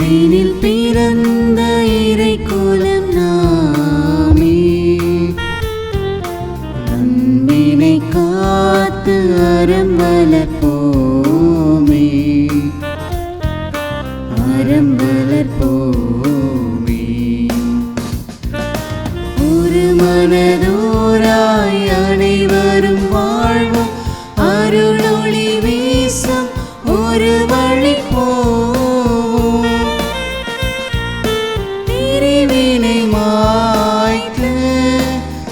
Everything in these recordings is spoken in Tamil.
அன்பினில் பிறந்த இறைக்குலம் நாமே, அன்பினை காத்து அறம் வளர்ப்போமே, அறம் வளர்ப்போமே. ஒரு மனதோராய் அனைவரும் வாழ்வோம், அருளொளி வீசும் ஒரு வழி போவோம். பிரிவினை மாய்த்து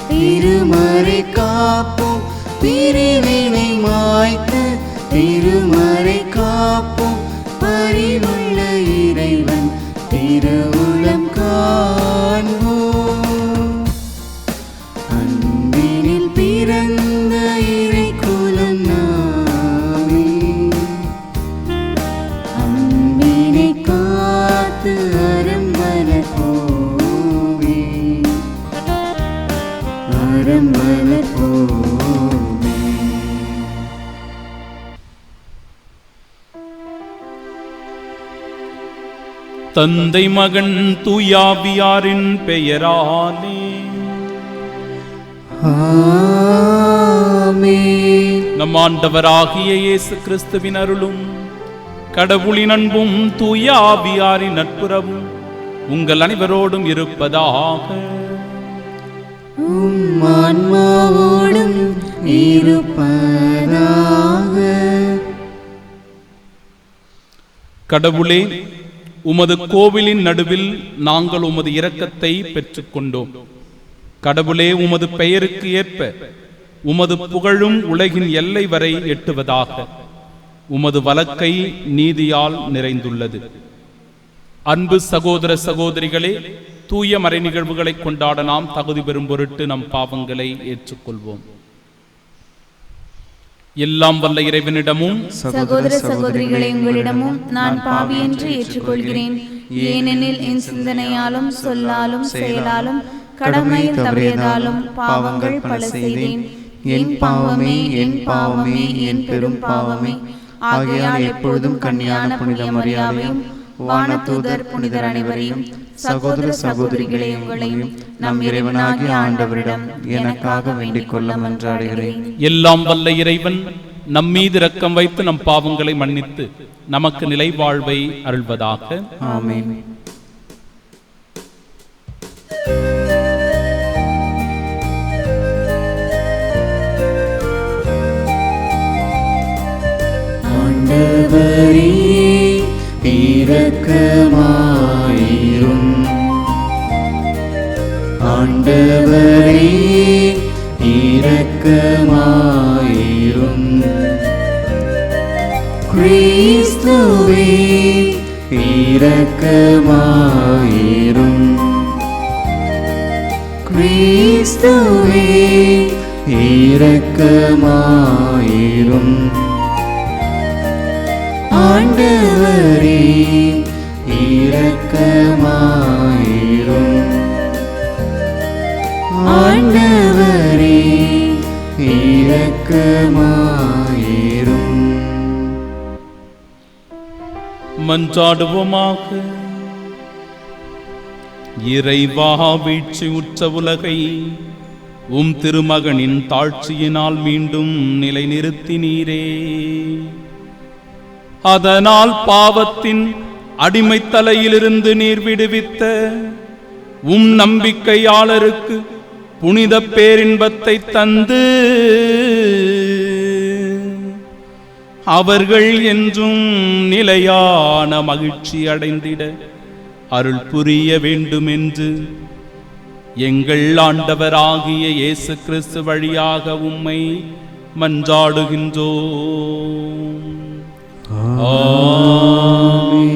திருமறை காப்போம், பிரிவினை மாய்த்து திருமறை காப்போம். பரிவுள்ள இறைவன் திருவுளம் காண்போம். அன்பினில் பிறந்த இறைக்குலம் நாமே, அன்பினை காத்து அறம் வளர்ப்போமே, அறம் வளர்ப்போமே. தந்தை மகன் தூயாவியாரின் பெயராலே ஆமென். நம் ஆண்டவராகிய இயேசு கிறிஸ்துவின் அருளும் கடவுளின் அன்பும் தூயாவியாரின் நட்புறவும் உங்கள் அனைவரோடும் இருப்பதாக. உம் ஆன்மாவோடும் இருப்பதாக. கடவுளே, உமது கோவிலின் நடுவில் நாங்கள் உமது இரக்கத்தை பெற்றுக்கொண்டோம். கடவுளே, உமது பெயருக்கு ஏற்ப உமது புகழும் உலகின் எல்லை வரை எட்டுவதாக. உமது வலக்கை நீதியால் நிறைந்துள்ளது. அன்பு சகோதர சகோதரிகளே, தூய மறை நிகழ்வுகளை கொண்டாட நாம் தகுதி பெறும் பொருட்டு நம் பாவங்களை ஏற்றுக்கொள்வோம். எல்லாம் வல்ல இறைவனிடமும் சகோதர சகோதரிகளை உங்களிடமும் நான் பாவி என்று ஏற்றுக்கொள்கிறேன். ஏனெனில் என் சிந்தனையாலும் சொல்லாலும் செயலாலும் கடமையில் தவறியதாலும் பாவங்கள் பல செய்தேன். என் பாவமே, என் பாவமே, என் பெரும் பாவமே. ஆகையால் எப்பொழுதும் கன்னியான புனித மரியாதையும் வானதூதர் புனிதர் அனைவரையும் சகோதர சகோதரிகளை உங்களையும் நம் இறைவனாகிய ஆண்டவரிடம் எனக்காக வேண்டிக் கொள்ள மன்றாடுகிறேன். எல்லாம் வல்ல இறைவன் நம் மீது இரக்கம் வைத்து நம் பாவங்களை மன்னித்து நமக்கு நிலை வாழ்வை அருள்வதாக. ஆமென். ஆண்டவரே இரக்கமாயிரும், ஆண்டவரே இரக்கமாயிரும். கிறிஸ்துவே இரக்கமாயிரும், கிறிஸ்துவே இரக்கமாயிரும். ஆண்டவரே இரக்கமாயிரும், ஆண்டவரே இரக்கமாயிரும். மன்றாடுவோமாக. இறைவா, வீழ்ச்சி உற்ற உலகை உம் திருமகனின் தாழ்ச்சியினால் மீண்டும் நிலைநிறுத்தினீரே. அதனால் பாவத்தின் அடிமைத்தலையிலிருந்து நீர் விடுவித்த உம் நம்பிக்கையாளருக்கு புனித பேரின்பத்தை தந்து அவர்கள் என்றும் நிலையான மகிழ்ச்சி அடைந்திட அருள் புரிய வேண்டுமென்று எங்கள் ஆண்டவராகிய இயேசு கிறிஸ்து வழியாக உம்மை மன்றாடுகின்றோம். ஆமென்.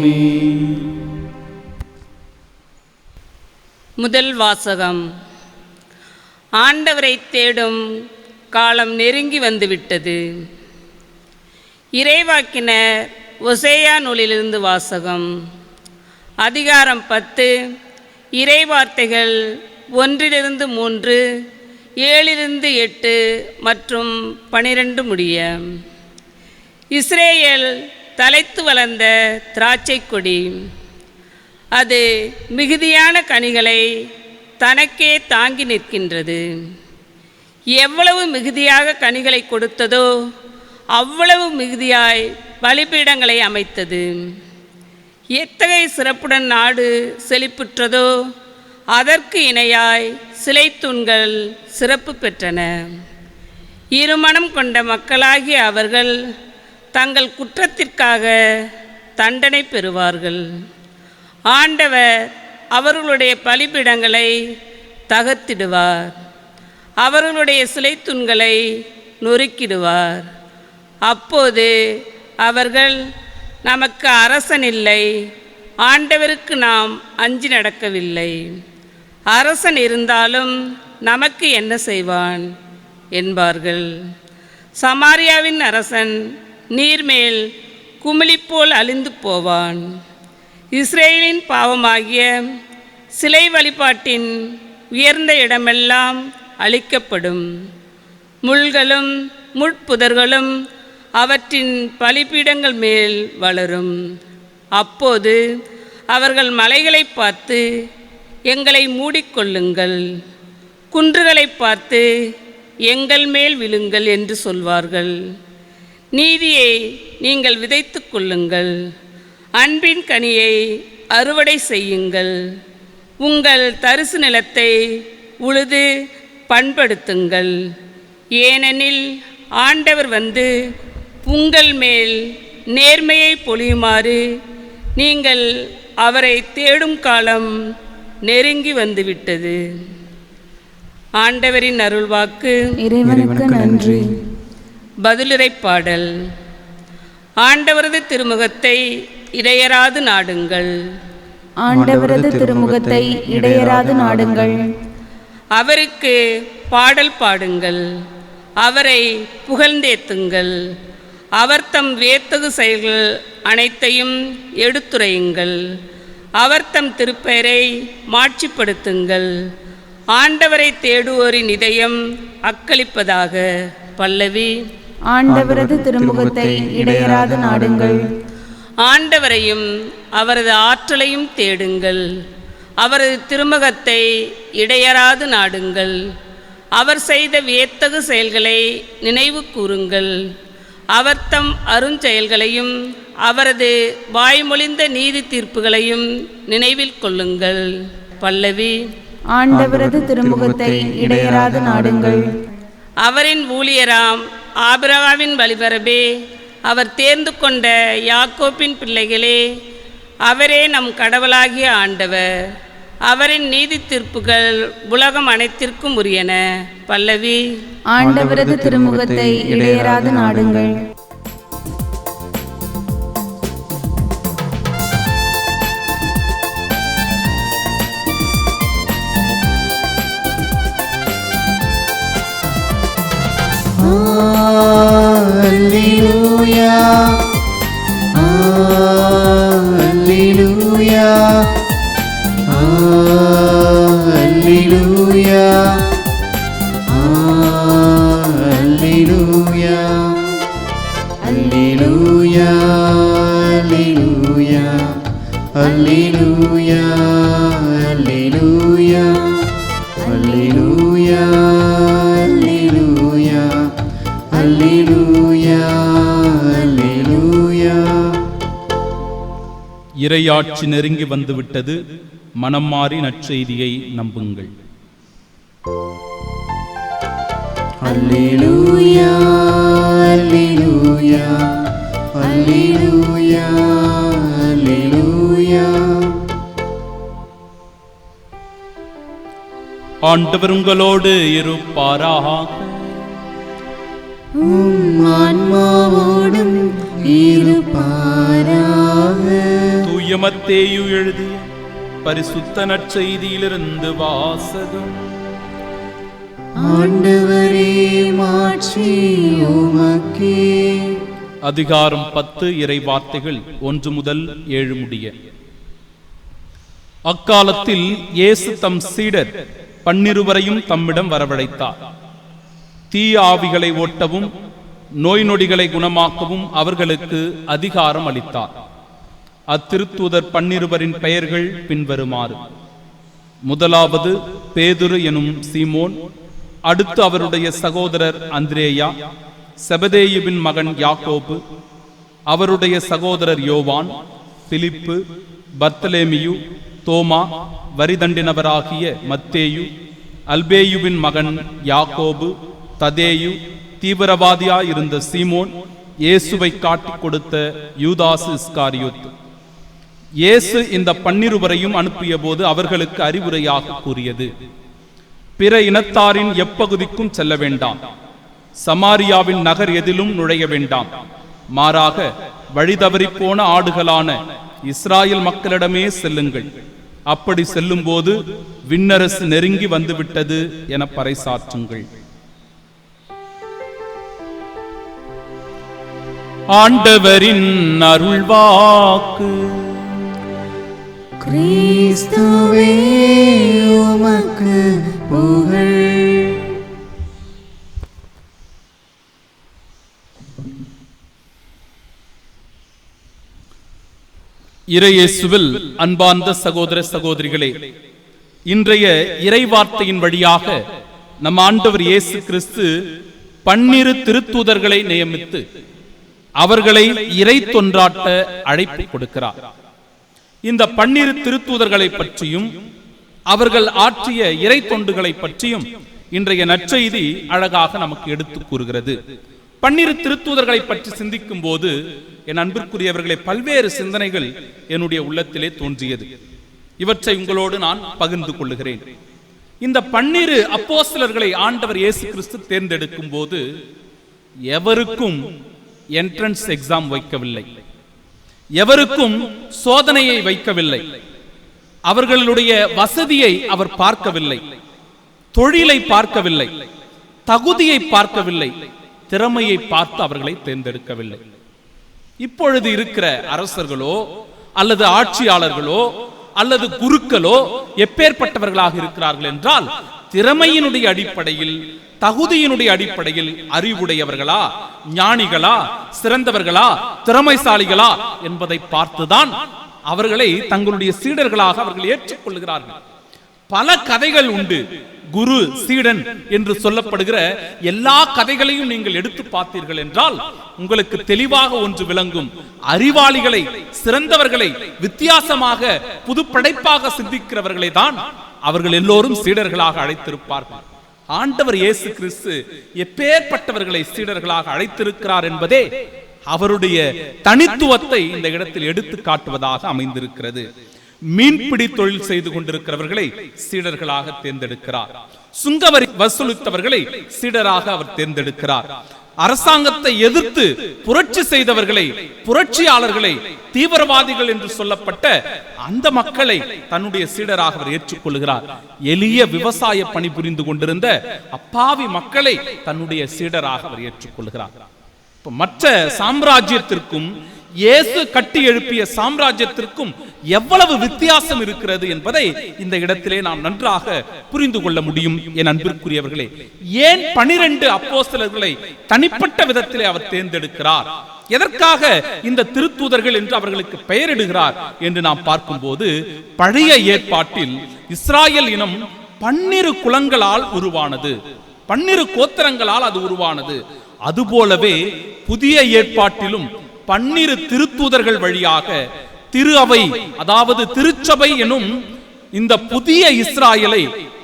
முதல் வாசகம். ஆண்டவரை தேடும் காலம் நெருங்கி வந்துவிட்டது. இறைவாக்கினர் ஒசேயா நூலிலிருந்து வாசகம். அதிகாரம் 10, இறைவார்த்தைகள் 1-3, 7-8 மற்றும் 12 முடிய. இஸ்ரேல் தலைத்து வளர்ந்த திராட்சை கொடி. அது மிகுதியான கனிகளை தனக்கே தாங்கி நிற்கின்றது. எவ்வளவு மிகுதியாக கனிகளை கொடுத்ததோ அவ்வளவு மிகுதியாய் பலிபீடங்களை அமைத்தது. எத்தகைய சிறப்புடன் நாடு செழிப்புற்றதோ அதற்கு இணையாய் சிலை தூண்கள் சிறப்பு பெற்றன. இருமனம் கொண்ட மக்களாகிய அவர்கள் தங்கள் குற்றத்திற்காக தண்டனை பெறுவார்கள். ஆண்டவர் அவர்களுடைய பலிபீடங்களை தகர்த்திடுவார், அவர்களுடைய சிலை தூண்களை நொறுக்கிடுவார். அப்போது அவர்கள், நமக்கு அரசன் இல்லை, ஆண்டவருக்கு நாம் அஞ்சி நடக்கவில்லை, அரசன் இருந்தாலும் நமக்கு என்ன செய்வான் என்பார்கள். சமாரியாவின் அரசன் நீர்மேல் குமிழிப்போல் அழிந்து போவான். இஸ்ரேலின் பாவமாகிய சிலை வழிபாட்டின் உயர்ந்த இடமெல்லாம் அழிக்கப்படும். முள்களும் முட்புதர்களும் அவற்றின் பலிபீடங்கள் மேல் வளரும். அப்போது அவர்கள் மலைகளை பார்த்து, எங்களை மூடிக்கொள்ளுங்கள், குன்றுகளை பார்த்து, எங்கள் மேல் விழுங்கள் என்று சொல்வார்கள். நீதியை நீங்கள் விதைத்து கொள்ளுங்கள், அன்பின் கனியை அறுவடை செய்யுங்கள், உங்கள் தரிசு நிலத்தை உழுது பண்படுத்துங்கள். ஏனெனில் ஆண்டவர் வந்து உங்கள் மேல் நேர்மையை பொழியுமாறு நீங்கள் அவரை தேடும் காலம் நெருங்கி வந்துவிட்டது. ஆண்டவரின் அருள்வாக்கு. இறைவனுக்கு நன்றி. பதிலுரை பாடல். ஆண்டவரது திருமுகத்தை இடையராது நாடுங்கள், ஆண்டவரது திருமுகத்தை இடையராது நாடுங்கள். அவருக்கு பாடல் பாடுங்கள், அவரை புகழ்ந்தேத்துங்கள், அவர் தம் வியத்தகு செயல்கள் அனைத்தையும் எடுத்துரையுங்கள், அவர் தம் திருப்பெயரை மாட்சிப்படுத்துங்கள். ஆண்டவரை தேடுவோரின் இதயம் அக்களிப்பதாக. பல்லவி. ஆண்டவரது திருமுகத்தை இடையராது நாடுங்கள். ஆண்டவரையும் அவரது ஆற்றலையும் தேடுங்கள், அவரது திருமுகத்தை இடையராது நாடுங்கள். அவர் செய்த வியத்தகு செயல்களை நினைவு கூறுங்கள், அவர் தம் அருஞ்செயல்களையும் அவரது வாய்மொழிந்த நீதி தீர்ப்புகளையும் நினைவில் கொள்ளுங்கள். பல்லவி. ஆண்டவரது திருமுகத்தை இடையராது நாடுங்கள். அவரின் ஊழியராம் ஆபிரகாமின் வழிபரபே, அவர் தேர்ந்து கொண்ட யாக்கோப்பின் பிள்ளைகளே, அவரே நம் கடவுளாகிய ஆண்டவர். அவரின் நீதி தீர்ப்புகள் உலகம் அனைத்திற்கும் உரியன. பல்லவி. ஆண்டவரது திருமுகத்தை இடையராது நாடுங்கள். Alleluia, Alleluia, Alleluia, Alleluia, Alleluia, Alleluia, Alleluia, Alleluia, Alleluia, Alleluia, Alleluia, Alleluia. இறையாட்சி நெருங்கி வந்துவிட்டது, மனம் மாறி நற்செய்தியை நம்புங்கள். Alleluia, Alleluia, Alleluia, Alleluia. ஆண்டவர் உங்களோடு இருப்பாராக. ஆன்மாவோடும் இருப்பாராக. தூய மத்தேயு எழுதிய பரிசுத்த நற்செய்தியிலிருந்து வாசகம். ஆண்டவரே, மாட்சி உமக்கே. அதிகாரம் 10, இறை வார்த்தைகள் 1 முதல் 7 முடிய. அக்காலத்தில் இயேசு தம் சீடர் 12 தம்மிடம் வரவழைத்தார். தீய ஆவிகளை ஓட்டவும் நோய் நொடிகளை குணமாக்கவும் அவர்களுக்கு அதிகாரம் அளித்தார். அத்திருத்தூதர் 12 பெயர்கள் பின்வருமாறு: முதலாவது பேதுரு எனும் சீமோன், அடுத்து அவருடைய சகோதரர் அந்திரேயா, செபதேயுவின் மகன் யாக்கோபு, அவருடைய சகோதரர் யோவான், பிலிப்பு, பர்த்தலேமியு, தோமா, வரிதண்டினவராகிய மத்தேயு, அல்பேயுவின் மகன் யாக்கோபு, ததேயு, தீவிரவாதியாயிருந்த சீமோன், இயேசுவை காட்டிக் கொடுத்த யூதாசு இஸ்காரியோத்து. இயேசு இந்த 12 அனுப்பிய போது அவர்களுக்கு அறிவுரையாக கூறியது: பிற இனத்தாரின் எப்பகுதிக்கும் செல்ல வேண்டாம், சமாரியாவின் நகர் எதிலும் நுழைய வேண்டாம், மாறாக வழிதவறி போன ஆடுகளான இஸ்ராயல் மக்களிடமே செல்லுங்கள். அப்படி செல்லும் போது விண்ணரசு நெருங்கி வந்துவிட்டது என பறைசாற்றுங்கள். ஆண்டவரின் அருள்வாக்கு. கிறிஸ்துவே உமக்கு புகழ். இறையேசுவில் அன்பார்ந்த சகோதர சகோதரிகளே, இன்றைய இறைவார்த்தையின் வழியாக நம் ஆண்டவர் இயேசு கிறிஸ்து 12 திருத்தூதர்களை நியமித்து அவர்களை இறை தொன்றாட்ட அழைப்பு கொடுக்கிறார். இந்த 12 திருத்தூதர்களை பற்றியும் அவர்கள் ஆற்றிய இறை தொண்டுகளை பற்றியும் இன்றைய நற்செய்தி அழகாக நமக்கு எடுத்து கூறுகிறது. 12 திருத்தூதர்களை பற்றி சிந்திக்கும் போது என் அன்பிற்குரியவர்களை பல்வேறு சிந்தனைகள் என்னுடைய உள்ளத்திலே தோன்றியது. இவற்றை உங்களோடு நான் பகிர்ந்து கொள்ளுகிறேன். இந்த 12 அப்போஸ்தலர்களை ஆண்டவர் இயேசு கிறிஸ்து தேர்ந்தெடுக்கும் போது எவருக்கும் என்ட்ரன்ஸ் எக்ஸாம் வைக்கவில்லை, எவருக்கும் சோதனையை வைக்கவில்லை, அவர்களுடைய வசதியை அவர் பார்க்கவில்லை, தொழிலை பார்க்கவில்லை, தகுதியை பார்க்கவில்லை, திறமையை பார்த்து அவர்களை தேர்ந்தெடுக்கவில்லை. இப்பொழுது இருக்கிற அரசர்களோ அல்லது ஆட்சியாளர்களோ அல்லது குருக்களோ எப்பேற்பட்டவர்களாக இருக்கிறார்கள் என்றால் திறமையினுடைய அடிப்படையில், தகுதியினுடைய அடிப்படையில் அறிவுடையவர்களா, ஞானிகளா, சிறந்தவர்களா, திறமைசாலிகளா என்பதை பார்த்துதான் அவர்களை தங்களுடைய சீடர்களாக அவர்கள் ஏற்றுக்கொள்கிறார்கள். பல கதைகள் உண்டு. குரு சீடன் என்று சொல்லப்படுகிற எல்லா கதைகளையும் நீங்கள் எடுத்து பார்த்தீர்கள் என்றால் உங்களுக்கு தெளிவாக ஒன்று விளங்கும். அறிவாளிகளை, சிறந்தவர்களை, வித்தியாசமாக புதுப்படைப்பாக சிந்திக்கிறவர்களை தான் அவர்கள் எல்லோரும் சீடர்களாக அழைத்திருப்பார்கள். ஆண்டவர் இயேசு கிறிஸ்து எப்பேற்பட்டவர்களை சீடர்களாக அழைத்திருக்கிறார் என்பதே அவருடைய தனித்துவத்தை இந்த இடத்தில் எடுத்து காட்டுவதாக அமைந்திருக்கிறது. மீன்பிடி தொழில் செய்து கொண்டிருக்கிறவர்களை சீடர்களாக தேர்ந்தெடுக்கிறார். சுங்கவரி வசூலித்தவர்களை சீடராக அவர் தேர்ந்தெடுக்கிறார். அரசாங்கத்தை எதிர்த்து புரட்சி செய்தவர்களை, புரட்சியாளர்களை, தீவிரவாதிகள் என்று சொல்லப்பட்ட அந்த மக்களை தன்னுடைய சீடராக அவர் ஏற்றுக்கொள்கிறார். எளிய விவசாய பணி புரிந்து கொண்டிருந்த அப்பாவி மக்களை தன்னுடைய சீடராக அவர் ஏற்றுக்கொள்கிறார். மற்ற சாம்ராஜ்யத்திற்கும் இயேசு கட்டி எழுப்பிய சாம்ராஜ்யத்திற்கும் எவ்வளவு வித்தியாசம் இருக்கிறது என்பதை இந்த இடத்திலே நாம் நன்றாக புரிந்து கொள்ள முடியும். என் அன்பிற்குரியவர்களே, ஏன் 12 அப்போஸ்தலர்களை தனிப்பட்ட விதத்திலே அவர் தேர்ந்தெடுக்கிறார்? எதற்காக இந்த திருத்தூதர்கள் என்று அவர்களுக்கு பெயரிடுகிறார் என்று நாம் பார்க்கும்போது, பழைய ஏற்பாட்டில் இஸ்ராயல் இனம் 12 குலங்களால் உருவானது, 12 கோத்திரங்களால் அது உருவானது. அதுபோலவே புதிய ஏற்பாட்டிலும் 12 திருத்தூதர்கள் வழியாக திரு அவை, அதாவது திருச்சபை எனும் இந்த புதிய இஸ்ராயலை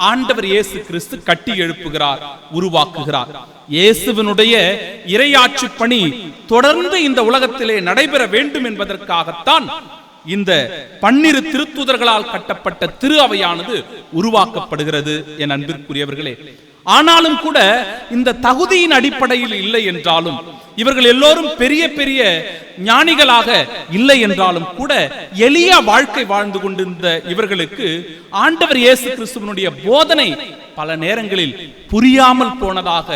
ஆண்டவர் இயேசு கிறிஸ்து கட்டி எழுப்புகிறார், உருவாக்குகிறார். இயேசுவினுடைய இறையாட்சி பணி தொடர்ந்து இந்த உலகத்திலே நடைபெற வேண்டும் என்பதற்காகத்தான் இந்த 12 திருத்தூதர்களால் கட்டப்பட்ட திரு அவையானது உருவாக்கப்படுகிறது. என் அன்பிற்குரியவர்களே, ஆனாலும் கூட இந்த தகுதியின் அடிப்படையில் இல்லை என்றாலும், இவர்கள் எல்லோரும் பெரிய பெரிய ஞானிகளாக இல்லை என்றாலும் கூட எளிய வாழ்க்கை வாழ்ந்து கொண்டிருந்த இவர்களுக்கு ஆண்டவர் இயேசு கிறிஸ்துவினுடைய போதனை பல நேரங்களில் புரியாமல் போனதாக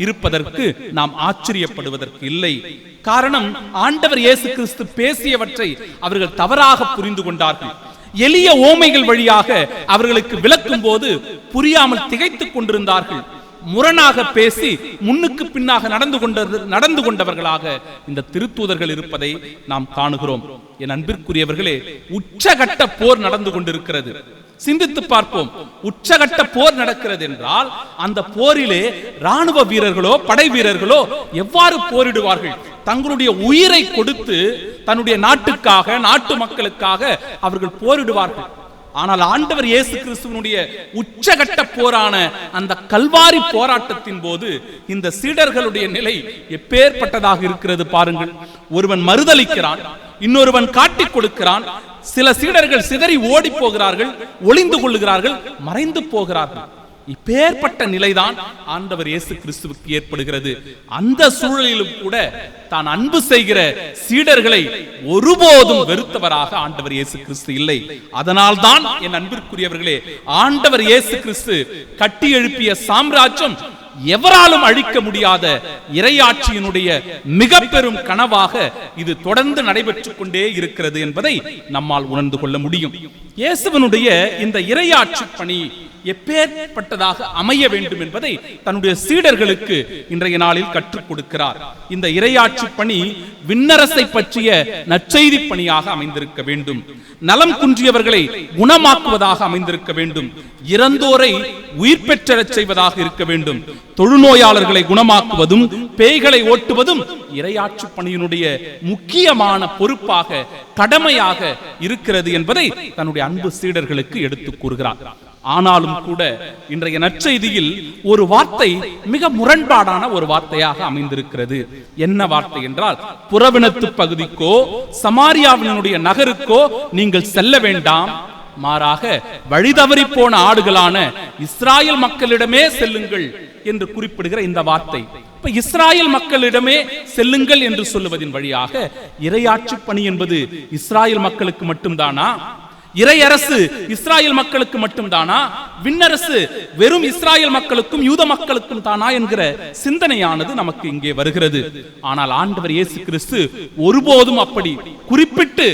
இருப்பதற்கு நாம் ஆச்சரியப்படுவதற்கு இல்லை. காரணம், ஆண்டவர் இயேசு கிறிஸ்து பேசியவற்றை அவர்கள் தவறாக புரிந்து கொண்டார்கள். எளிய ஓமைகள் வழியாக அவர்களுக்கு விளக்கும் போது புரியாமல் திகைத்துக் கொண்டிருந்தார்கள். முரணாக பேசி முன்னுக்கு பின்னாக நடந்து கொண்டவர்களாக இந்த திருத்தூதர்கள் இருப்பதை நாம் காணுகிறோம். என் அன்பிற்குரியவர்களே, உச்சகட்ட போர் நடந்து கொண்டிருக்கிறது. சிந்தித்து பார்ப்போம். உச்சகட்ட போர் நடக்கிறது என்றால் அந்த போரிலே ராணுவ வீரர்களோ படை வீரர்களோ எவ்வாறு போரிடுவார்கள்? தங்களுடைய உயிரை கொடுத்து தன்னுடைய நாட்டுக்காக, நாட்டு மக்களுக்காக அவர்கள் போரிடுவார்கள். ஆனால் ஆண்டவர் இயேசு கிறிஸ்துவினுடைய உச்சகட்ட போரான அந்த கல்வாரி போராட்டத்தின் போது இந்த சீடர்களுடைய நிலை எப்பேற்பட்டதாக இருக்கிறது பாருங்கள். ஒருவன் மறுதலிக்கிறான், இன்னொருவன் காட்டிக் கொடுக்கிறான். சில சீடர்கள் சிதறி ஓடி போகிறார்கள், ஒளிந்து கொள்ளுகிறார்கள், மறைந்து போகிறார்கள். இப்பேற்பட்ட நிலைதான் ஆண்டவர் இயேசு கிறிஸ்துவுக்கு ஏற்படுகிறது. அந்த சூழலிலும் கூட தான் அன்பு செய்கிற சீடர்களை ஒருபோதும் வெறுத்தவராக ஆண்டவர் இயேசு கிறிஸ்து இல்லை. அதனால்தான் என் அன்பிற்குரியவர்களே, ஆண்டவர் இயேசு கிறிஸ்து கட்டி எழுப்பிய சாம்ராஜ்யம் எவராலும் அழிக்க முடியாத இறையாட்சியினுடைய மிக பெரும் கனவாக இது தொடர்ந்து நடைபெற்றுக் கொண்டே இருக்கிறது என்பதை நம்மால் உணர்ந்து கொள்ள முடியும். இயேசுவினுடைய இந்த இறையாட்சி பணி எப்பேற்பட்டதாக அமைய வேண்டும் என்பதை தன்னுடைய சீடர்களுக்கு இன்றைய நாளில் கற்றுக் கொடுக்கிறார். இந்த இறையாட்சி பணி விண்ணரசை பற்றிய நற்செய்தி பணியாக அமைந்திருக்க வேண்டும். நலம் குன்றியவர்களை குணமாக்குவதாக அமைந்திருக்க வேண்டும். இறந்தோரை உயிர் பெற்றச் செய்வதாக இருக்க வேண்டும். தொழுநோயாளர்களை குணமாக்குவதும் பேய்களை ஓட்டுவதும் இறையாட்சி பணியினுடைய முக்கியமான பொறுப்பாக, கடமையாக இருக்கிறது என்பதை தன்னுடைய அன்பு சீடர்களுக்கு எடுத்துக் கூறுகிறார். ஆனாலும் கூட இன்றைய நற்செய்தியில் ஒரு வார்த்தை மிக முரண்பாடான ஒரு வார்த்தையாக அமைந்திருக்கிறது. என்ன வார்த்தை என்றால், புறவினத்து பகுதிக்கோ சமாரியாவினுடைய நகருக்கோ நீங்கள் செல்ல வேண்டாம், மாறாக வழிதவறி போன ஆடுகளான இஸ்ராயல் மக்களிடமே செல்லுங்கள் என்று குறிப்பிடுகிற இந்த வார்த்தை. இப்ப இஸ்ராயல் மக்களிடமே செல்லுங்கள் என்று சொல்லுவதின் வழியாக இறையாட்சி பணி என்பது இஸ்ராயல் மக்களுக்கு மட்டும்தானா? இறையரசு இஸ்ராயல் மக்களுக்கு மட்டும்தானா? விண்ணரசு வெறும் இஸ்ராயல் மக்களுக்கும் யூத மக்களுக்கும் தானா என்கிற சிந்தனையானது நமக்கு இங்கே வருகிறது. ஆனால் ஆண்டவர் இயேசு கிறிஸ்து ஒருபோதும் அப்படி குறிப்பிட்டு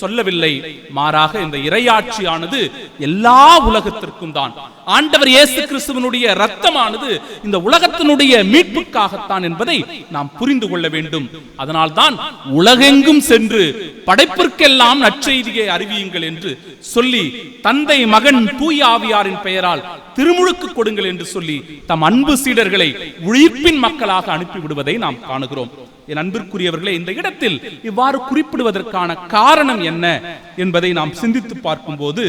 சொல்லவில்லை. மாறாக இந்த இறையாட்சியானது எல்லா உலகத்திற்கும் தான். ஆண்டவர் இயேசு கிறிஸ்துவினுடைய இரத்தமானது இந்த உலகத்தினுடைய மீட்புக்காகத்தான் என்பதை நாம் புரிந்து கொள்ள வேண்டும். அதனால்தான் உலகெங்கும் சென்று படைப்பிற்கெல்லாம் நற்செய்தியை அறிவியுங்கள் என்று சொல்லி தந்தை, மகன், தூய ஆவியாரின் பெயரால் திருமுழுக்கு கொடுங்கள் என்று சொல்லி தம் அன்பு சீடர்களை உயிர்ப்பின் மக்களாக அனுப்பிவிடுவதை நாம் காணுகிறோம். என் அன்பிற்குரியவர்களே, இந்த இடத்தில் இவ்வாறு குறிப்பிடுவதற்கான காரணம் என்ன என்பதை நாம் சிந்தித்து பார்க்கும் போது,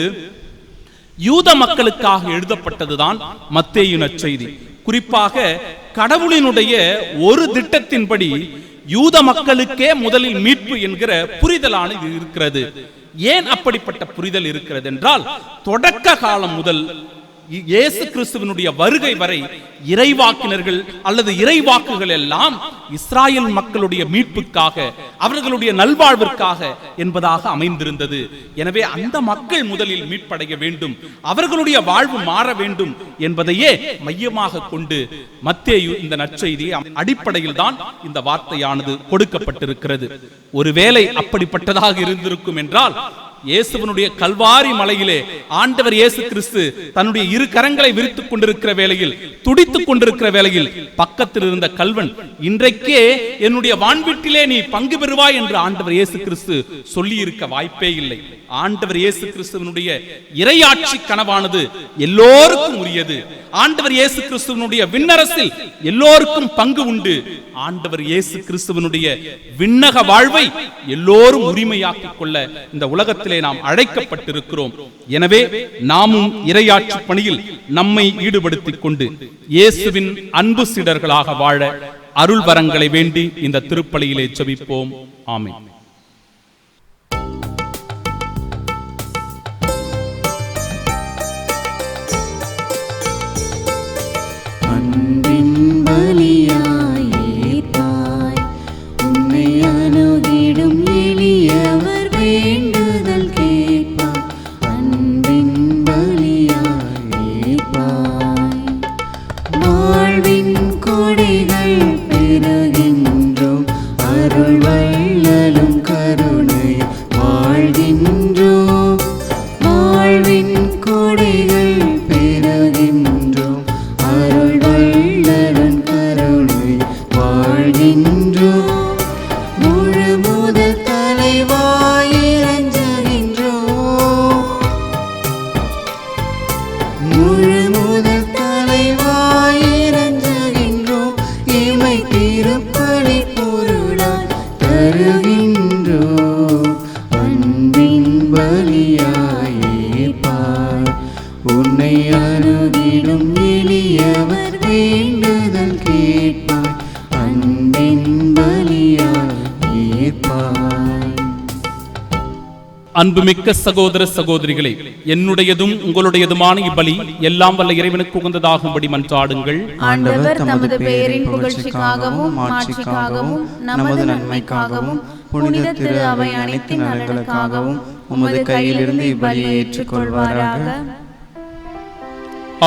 யூத மக்களுக்காக எழுதப்பட்டதுதான் மத்தேயு நற்செய்தி. குறிப்பாக கடவுளினுடைய ஒரு திட்டத்தின்படி யூத மக்களுக்கே முதலில் மீட்பு என்கிற புரிதலானது இருக்கிறது. ஏன் அப்படிப்பட்ட புரிதல் இருக்கிறது என்றால், தொடக்க காலம் முதல் இயேசு கிறிஸ்துவினுடைய வருகை வரை இறைவாக்கினர்கள் அல்லது இறைவாக்குகள் எல்லாம் இஸ்ராயல் மக்களுடைய மீட்புக்காக, அவர்களுடைய நல்வாழ்விற்காக என்பதாக அமைந்திருந்தது. எனவே அந்த மக்கள் முதலில் மீட்படைய வேண்டும், அவர்களுடைய வாழ்வு மாற வேண்டும் என்பதையே மையமாக கொண்டு மத்தேயு இந்த நற்செய்தியை அடிப்படையில் தான் இந்த வார்த்தையானது கொடுக்கப்பட்டிருக்கிறது. ஒருவேளை அப்படிப்பட்டதாக இருந்திருக்கும் என்றால், இயேசுவினுடைய கல்வாரி மலையிலே ஆண்டவர் இயேசு கிறிஸ்து தன்னுடைய இரு கரங்களை விரித்துக் கொண்டிருக்கிற வேளையில், துடித்துக் கொண்டிருக்கிற வேளையில் பக்கத்தில் இருந்த கல்வன், இன்றைக்கே என்னுடைய வான்வீட்டிலே நீ பங்கு பெறுவாய் என்று ஆண்டவர் இயேசு கிறிஸ்து சொல்லி இருக்க வாய்ப்பே இல்லை. ஆண்டவர் இயேசு கிறிஸ்துவினுடைய இறையாட்சி கனவானது எல்லோருக்கும் உரியது. ஆண்டவர் இயேசு கிறிஸ்துவினுடைய விண்ணரசில் எல்லோருக்கும் பங்கு உண்டு. ஆண்டவர் இயேசு கிறிஸ்துவினுடைய விண்ணக வாழ்வை எல்லோரும் உரிமையாக்கிக் கொள்ள இந்த உலகத்திலே நாம் அழைக்கப்பட்டிருக்கிறோம். எனவே நாமும் இறையாட்சி பணியில் நம்மை ஈடுபடுத்திக் கொண்டு இயேசுவின் அன்பு சீடர்களாக வாழ அருள் வரங்களை வேண்டி இந்த திருப்பலியிலே ஜெபிப்போம். ஆமென். அருள் வள்ளலும் பலியாயிருப்பார். உன்னை அணுகிடும் எளியவர் வேண்டுதல் கேட்பார். அன்பின் பலியாயிருப்பார். அன்புமிக்க சகோதர சகோதரிகளே, என்னுடையதும் உங்களுடையதுமான இப்பலி எல்லாம் வல்ல இறைவனுக்கு உகந்ததாகும்படி மன்றாடுங்கள். ஆண்டவர் தமது பெயரின் புகழ்ச்சிக்காகவும் மாட்சிக்காகவும் நமது நன்மைக்காகவும் புனித திரு அவை அனைத்தின் நலனுக்காகவும் உமது கையிலிருந்து இப்பலியை ஏற்றுக்கொள்வாராக.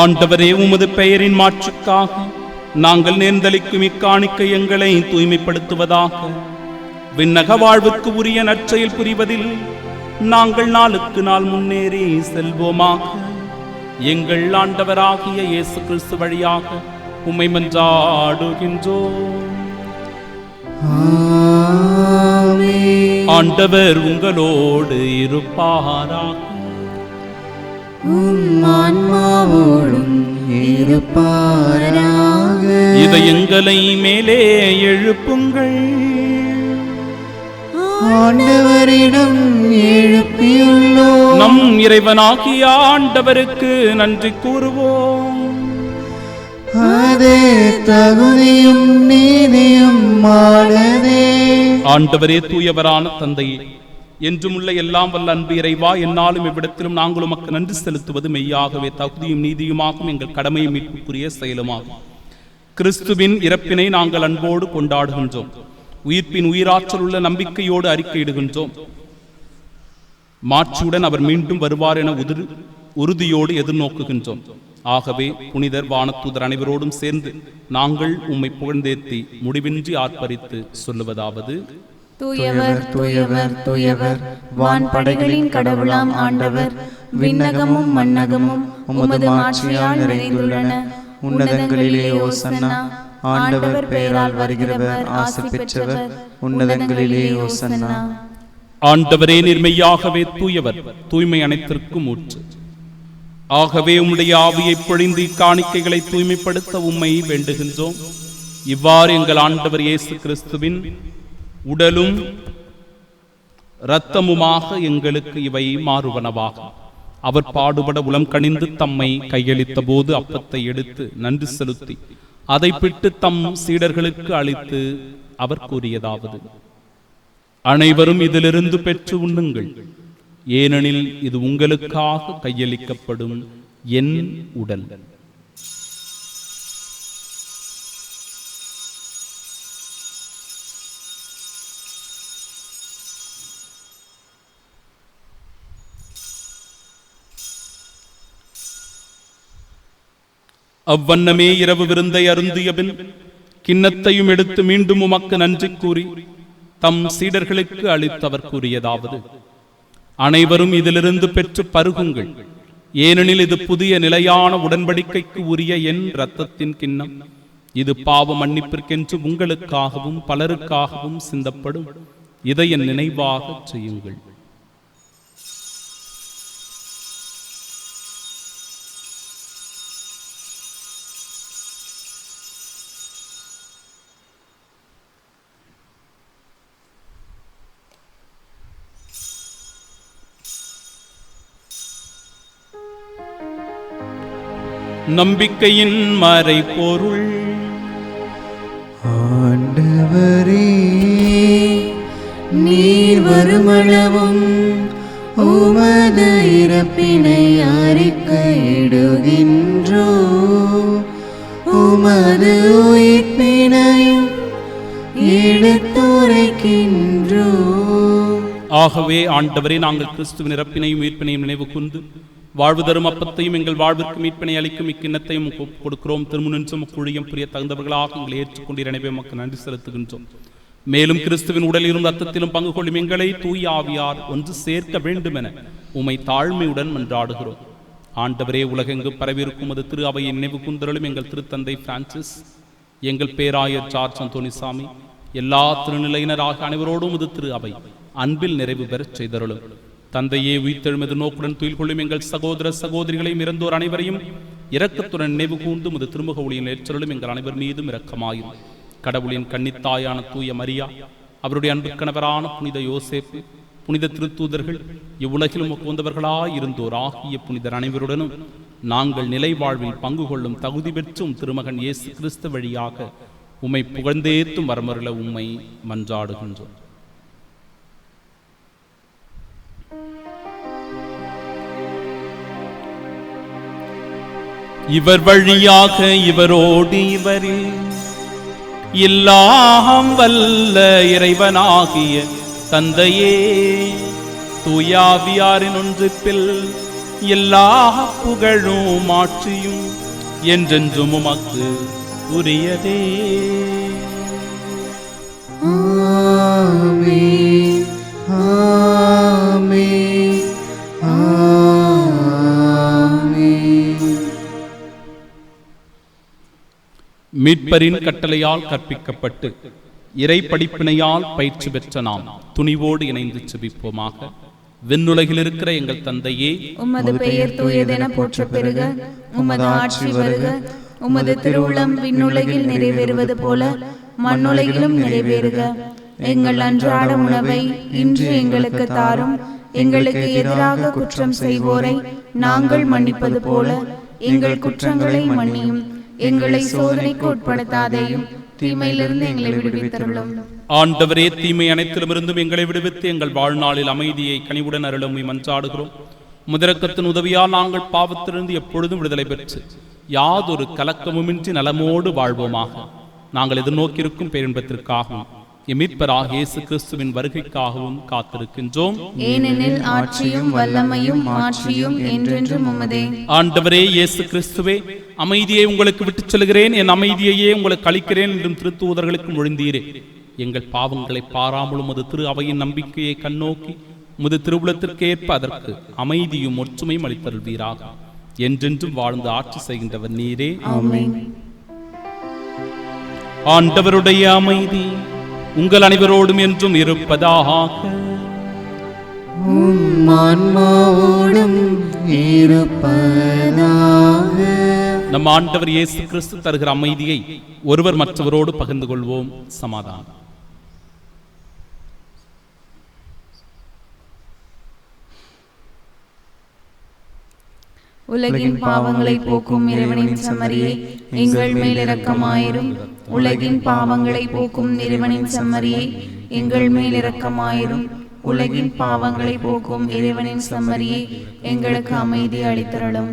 ஆண்டவரே, உமது பெயரின் மாட்சிக்காக நாங்கள் நேர்ந்தளிக்கும் இக்காணிக்கை எங்களை தூய்மைப்படுத்துவதாக. விண்ணக வாழ்வுக்கு உரிய நற்செயல் புரிவதில் நாங்கள் நாளுக்கு நாள் முன்னேறி செல்வோமாக. எங்கள் ஆண்டவராகிய இயேசு கிறிஸ்து வழியாக உம்மை மன்றாடுகின்றோம். ஆண்டவர் உங்களோடு இருப்பாராக. ஆன்மாவோடும் இருப்பாராக. இதயங்களை மேலே எழுப்புங்கள். ஆண்டவரிடம் எழுப்பியுள்ளோம். நம் இறைவனாகிய ஆண்டவருக்கு நன்றி கூறுவோம். அதே தகுதியும் நீதியும் ஆனதே. ஆண்டவரே, தூயவரான தந்தையே, என்றுமுள்ள எல்லாம் வல்ல அன்பு இறைவா, என்னாலும் இவ்விடத்திலும் நாங்கள் உமக்கு நன்றி செலுத்துவது மெய்யாகவே தகுதியும் நீதியுமாகும் எங்கள் கடமையை மீட்புக்குரிய செயலுமாகும். கிறிஸ்துவின் இறப்பினை நாங்கள் அன்போடு கொண்டாடுகின்றோம். உயிர்ப்பின் உயிராற்றல் உள்ள நம்பிக்கையோடு அறிக்கையிடுகின்றோம். மாட்சியுடன் அவர் மீண்டும் வருவார் என உறுதியோடு எதிர்நோக்குகின்றோம். ஆகவே புனிதர் வானதூதர் அனைவரோடும் சேர்ந்து நாங்கள் உம்மை புகழ்ந்தேத்தி முடிவின்றி ஆர்ப்பரித்து சொல்லுவதாவது: தூயவர் தூயவர் தூயவர், வான்படைகளின் கடவுளாம் ஆண்டவர், விண்ணகமும் மண்ணகமும் உமது மாட்சியால் நிறைந்துள்ளன. உன்னதங்களிலே ஓசன்னா. ஆண்டவர் பெயரால் வருகிறவர் ஆசி பெற்றவர். உன்னதங்களிலே ஓசன்னா. ஆண்டவரே, நிர்மையாகவே தூயவர், தூய்மை அனைத்திற்கும் ஊற்று. ஆகவே உம்முடைய ஆவியை பொழிந்து காணிக்கைகளை தூய்மைப்படுத்த உம்மை வேண்டுகின்றோம். இவ்வாறு எங்கள் ஆண்டவர் இயேசு கிறிஸ்துவின் உடலும் இரத்தமுமாக எங்களுக்கு இவை மாறுவனவாக. அவர் பாடுபட உளம் கனிந்து தம்மை கையளித்த போது அப்பத்தை எடுத்து நன்றி செலுத்தி அதை பிட்டு தம் சீடர்களுக்கு அளித்து அவர் கூறியதாவது: அனைவரும் இதிலிருந்து பெற்று உண்ணுங்கள், ஏனெனில் இது உங்களுக்காக கையளிக்கப்படும் என் உடல். அவ்வண்ணமே இரவு விருந்தை அருந்தியபின் கிண்ணத்தையும் எடுத்து மீண்டும் உமக்கு நன்றி கூறி தம் சீடர்களுக்கு அளித்தவர் கூறியதாவது: அனைவரும் இதிலிருந்து பெற்று பருகுங்கள், ஏனெனில் இது புதிய நிலையான உடன்படிக்கைக்கு உரிய என் இரத்தத்தின் கிண்ணம். இது பாவ மன்னிப்பிற்கென்று உங்களுக்காகவும் பலருக்காகவும் சிந்தப்படும். இதை என் நினைவாக செய்யுங்கள். நம்பிக்கையின் மறைபொருள். ஆண்டவரே, நீர் வருமளவும் உமது இறப்பினை அறிக்கையிடுகின்றோ, உமது உயிர்ப்பினையும் எடுத்துரைக்கின்றோ. ஆகவே ஆண்டவரே, நாங்கள் கிறிஸ்துவின் இறப்பினையும் உயிர்ப்பினையும் நினைவு கூர்ந்து வாழ்வு தரும் அப்பத்தையும் எங்கள் வாழ்விற்கு மீட்பினை அளிக்கும் இக்கிண்ணத்தையும் கொடுக்கிறோம். திருமுன்னின்றும் குழியம் புரிய தகுந்தவர்களாக எங்களை ஏற்றுக்கொண்டு எனவே நமக்கு நன்றி செலுத்துகின்றோம். மேலும் கிறிஸ்துவின் உடலிலும் ரத்தத்திலும் பங்கு கொள்ளும் எங்களை தூய ஆவியார் ஒன்று சேர்க்க வேண்டும் என உம்மை தாழ்மையுடன் மன்றாடுகிறோம். ஆண்டவரே, உலகெங்கு பரவியிருக்கும் அது திரு அவையை நினைவு கூர்ந்தருளும் எங்கள் திருத்தந்தை பிரான்சிஸ், எங்கள் பேராயர் ஜார்ஜ் அந்தோனிசாமி, எல்லா திருநிலையினராக அனைவரோடும் இது திரு அவை அன்பில் நிறைவு பெறச் செய்தருளும். தந்தையே, உயிர்த்தெழுமது நோக்குடன் துயில் கொள்ளும் எங்கள் சகோதர சகோதரிகளையும் இறந்தோர் அனைவரையும் இரக்கத்துடன் நினைவு கூர்ந்து முது திருமுக ஒளியின் ஏற்றருளும் எங்கள் அனைவர் மீதும் இரக்கமாயும். கடவுளின் கன்னித்தாயான தூய மரியா, அவருடைய அன்பு கணவரான புனித யோசேப்பு, புனித திருத்தூதர்கள் இவ்வுலகிலும் உகந்தவர்களாயிருந்தோர் ஆகிய புனிதர் அனைவருடனும் நாங்கள் நிலை வாழ்வில் பங்கு கொள்ளும் தகுதி பெற்றும் திருமகன் இயேசு கிறிஸ்து வழியாக உம்மை புகழ்ந்தேத்தும் வரமருள உம்மை மன்றாடுகின்றோம். இவர் வழியாக இவரோடு இவரில் எல்லாம் வல்ல இறைவனாகிய தந்தையே தூயாவியாரின் ஒன்றிப்பில் எல்லா புகழும் ஆட்சியும் என்றென்றும் உமக்கு உரியதே. ஆமென், ஆமென், ஆமென். மீட்பரின் கட்டளையால் கற்பிக்கப்பட்டு இறை படிப்பினையால் பயிற்சி பெற்ற நாம் துணிவோடு இணைந்து செபிப்போமாக. விண்ணுலகில் இருக்கிற எங்கள் தந்தையே, உமது பெயர் தூயதென போற்ற பெருக, உமது ஆட்சி வருக, உமது திருவுளம் விண்ணுலகில் நிறைவேறுவது போல மண்ணுலகிலும் நிறைவேறுக. எங்கள் அன்றாட உணவை இன்று எங்களுக்கு தாரும். எங்களுக்கு எதிராக குற்றம் செய்வோரை நாங்கள் மன்னிப்பது போல எங்கள் குற்றங்களை மன்னியும். எங்களை சோதனைக்கு உட்படுத்தாதேயும், தீமையிலிருந்து எங்களை விடுவித்தருளும். ஆண்டவரே, தீமை அனைத்திலுமிருந்தும் எங்களை விடுவித்து எங்கள் வாழ்நாளில் அமைதியை கனிவுடன் அருளும் மன்றாடுகிறோம். முதரக்கத்தின் உதவியால் நாங்கள் பாவத்திலிருந்து எப்பொழுதும் விடுதலை பெற்று யாதொரு கலக்கமுமின்றி நலமோடு வாழ்வோமாக. நாங்கள் எதிர்நோக்கியிருக்கும் பேரின்பத்திற்காகவும் மீட்பராகிய இயேசு கிறிஸ்துவின் வருகைக்காகவும் காத்திருக்கின்றோம். ஏனெனில் ஆட்சியும் வல்லமையும் மாட்சியும் என்றென்றும் உமதே. ஆண்டவரே இயேசு கிறிஸ்துவே, அமைதியை உங்களுக்கு விட்டுச் செல்கிறேன், என் அமைதியையே உங்களுக்கு அளிக்கிறேன் என்றும் திருத்தூதர்களுக்கு மொழிந்தீரே. எங்கள் பாவங்களை பாராமலும் உமது திரு அவையின் நம்பிக்கையை கண்ணோக்கி உமது திருவுளத்திற்கு ஏற்ப அதற்கு அமைதியும் ஒற்றுமையும் அளித்தருள்வீராக. என்றென்றும் வாழ்ந்து ஆட்சி செய்கின்றவர் நீரே. ஆமென். ஆண்டவருடைய அமைதி உங்கள் அனைவரோடும் என்றும் இருப்பதாக. உம் ஆன்மாவோடும் இருப்பதாக. நம் ஆண்டவர் இயேசு கிறிஸ்து தருகிற அமைதியை ஒருவர் மற்றவரோடு பகிர்ந்து கொள்வோம். சமாதானம். உலகின் பாவங்களை போக்கும் இறைவனின் செம்மறியே, எங்கள் மேல் இரக்கமாயிரும். உலகின் பாவங்களை போக்கும் இறைவனின் செம்மறியே, எங்கள் மேல் இரக்கமாயிரும். உலகின் பாவங்களை போக்கும் இறைவனின் செம்மறியே, எங்களுக்கு அமைதி அளித்தருளும்.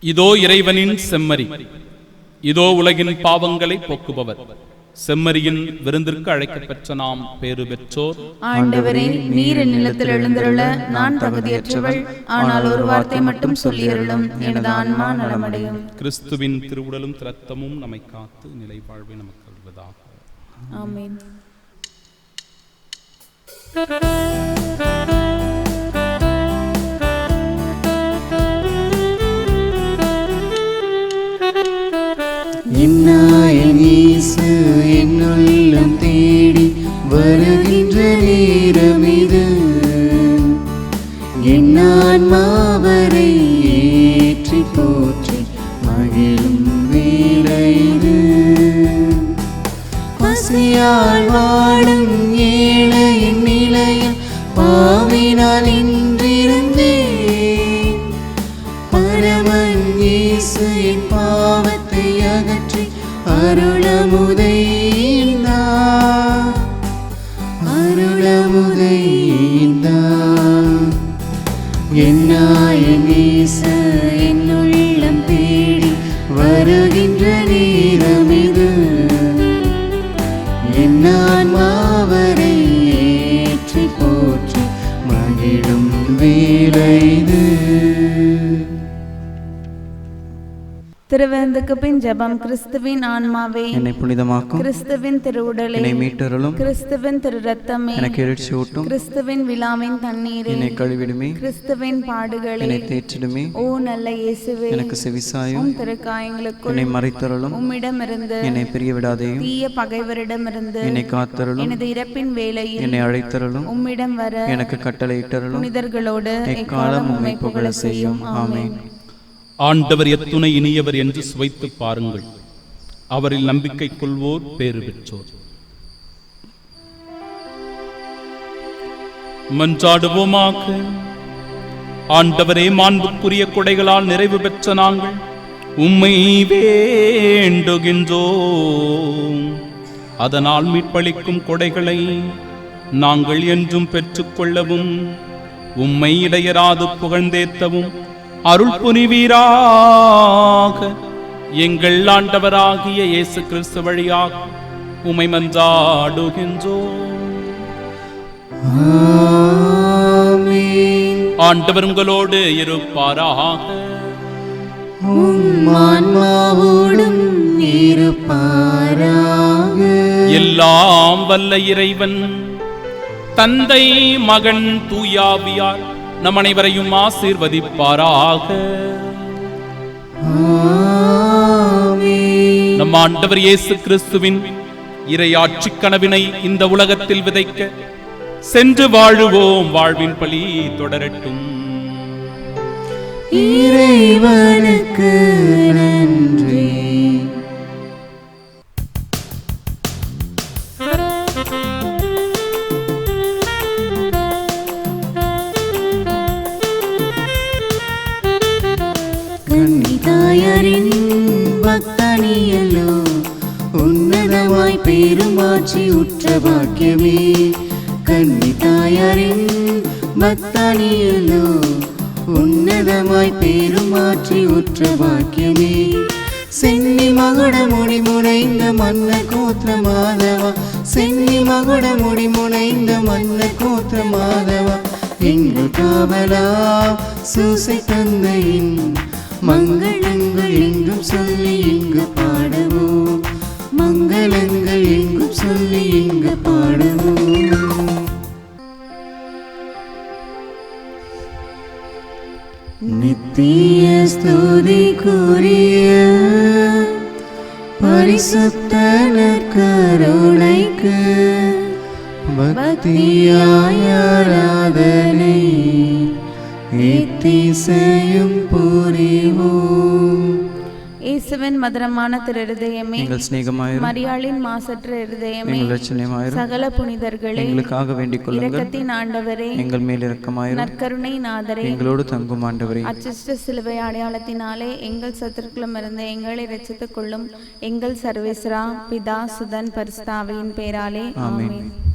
இதோ இறைவனின் செம்மறி, இதோ உலகின் பாவங்களை போக்குபவர். செம்மறியின் விருந்திற்கு அழைக்கப்பெற்ற நாம் பேறு பெற்றோர். ஆண்டவரே, நீர் நிலத்தில் எழுந்தருள நான் தகுதியற்றவள். ஆனால் ஒரு வார்த்தை மட்டும் சொல்லியருளும், எனது ஆன்மா நலமடையும். கிறிஸ்துவின் திருவுடலும் இரத்தமும் நம்மை காத்து நிலை வாழ்வை நமக்கு அருள்வதாக. ஆமென். என்னாயன் இயேசு என்னுள்ளம் தேடி வருகின்ற நேரம் இது. என் ஆன்மாவரை ஏற்றி போற்றி மகிழும் வேளை இது. பசியால் வாடும் ஏழையின் நிலையில் பாவினால் இன்றிருந்தேன். பரமன் இயேசு என் பாவத்தை அகற்றி அருளமுதைந்தார், அருளமுதைந்தார். என்னாயன் இயேசு என்னுள்ளம் தேடி வருகின்ற நேரம் இது. என் ஆன்மாவரை ஏற்றி போற்றி மகிழும் வேளை இது. திருவிருந்துக்கு பின் ஜெபம். கிறிஸ்துவின் ஆன்மாவே என்னை புனிதமாக்கும், கிறிஸ்துவின் திருவுடலே என்னை மீட்டருளும், கிறிஸ்துவின் திரு ரத்தமே எனக்கு எழுச்சி ஊட்டும், கிறிஸ்துவின் விழாவின் தண்ணீரே என்னை கழுவிடுமே, கிறிஸ்துவின் பாடுகளே என்னை தேற்றிடுமே, ஓ நல்ல இயேசுவே, எனக்கு செவிசாயும், உம் திருக்காயங்களுக்குள் என்னை மறைத்தருளும், உம்மிடமிருந்து என்னை பிரிய விடாதேயும், தீய பகைவரிடமிருந்து என்னை காத்தருளும், எனது இறப்பின் வேளையில் என்னை அழைத்தருளும், உம்மிடம் வர எனக்கு கட்டளையிட்டருளும், புனிதர்களோடு எக்காலம் உம்மை புகழ செய்யும். ஆமென். ஆண்டவர் எத்துணை இனியவர் என்று சுவைத்து பாருங்கள். அவரில் நம்பிக்கை கொள்வோர் பேறு பெற்றோர். மன்றாடுவோமாக. ஆண்டவரே, மாண்புக்குரிய கொடைகளால் நிறைவு பெற்ற நாங்கள் உம்மை வேண்டுகின்றோம். அதனால் மீட்பளிக்கும் கொடைகளை நாங்கள் என்றும் பெற்றுக்கொள்ளவும் உம்மை இடையராது புகழ்ந்தேத்தவும் அருள் புரிவீராக. எங்கள் ஆண்டவராகிய இயேசு கிறிஸ்து வழியாக உம்மை மன்றாடுகின்றோம். ஆமென். ஆண்டவர் உங்களோடு இருப்பாராக. உம் ஆன்மாவோடும் இருப்பாராக. எல்லாம் வல்ல இறைவன் தந்தை, மகன், தூயாவியார் நம் அனைவரையும் ஆசீர்வதிப்பாராக. ஆமென். நம் ஆண்டவர் இயேசு கிறிஸ்துவின் இறையாட்சி கனவினை இந்த உலகத்தில் விதைக்க சென்று வாழுவோம். வாழ்வின் பலி தொடரட்டும். இறைவனுக்கு நன்றி. கன்னிதாயரின் பக்தனியல்லோ, உன்னதமாய் பெருமாட்சி உற்ற பாக்கியமே. கன்னிதாயரின் பக்தனியல்லோ, உன்னதமாய் பெருமாட்சி உற்ற பாக்கியமே. சென்னி மகுட முடிமுனைந்த மன்ன கோத்திர மாதவா, சென்னி மகுட முடிமுனைந்த மன்ன கோத்திர மாதவா, எங்கள் காவலா சூசை தந்தையின் மங்களங்கள் எங்கும் சொல்லி இங்கு பாடுவோம். மங்களங்கள் எங்கும் சொல்லி இங்கு பாடுவோம். நித்திய ஸ்துதிக்குரிய பரிசுத்த நற்கருணைக்கு பக்தியாய் ஆராதனை எத்திசையும் புரிவோம். இயேசுவின் மதுரமான திரு இருதயமே, எங்கள் சிநேகமாயிரும். மரியாளின் மாசற்ற இருதயமே, எங்கள் இரட்சணியமாயிரும். சகல புனிதர்களே, எங்களுக்காக வேண்டிக் கொள்ளுங்கள். இரக்கத்தின் ஆண்டவரே, எங்கள் மேல் இரக்கமாயிரும். நற்கருணை நாதரே, எங்களோடு தங்கும் ஆண்டவரே, அச்சிஷ்ட சிலுவை அடையாளத்தினாலே எங்கள் சத்துருக்களும் இருந்து எங்களை ரட்சித்துக் கொள்ளும். எங்கள் சர்வேஸ்வரா, பிதா, சுதன், பரிசுத்த ஆவியின் பேராலே ஆமென்.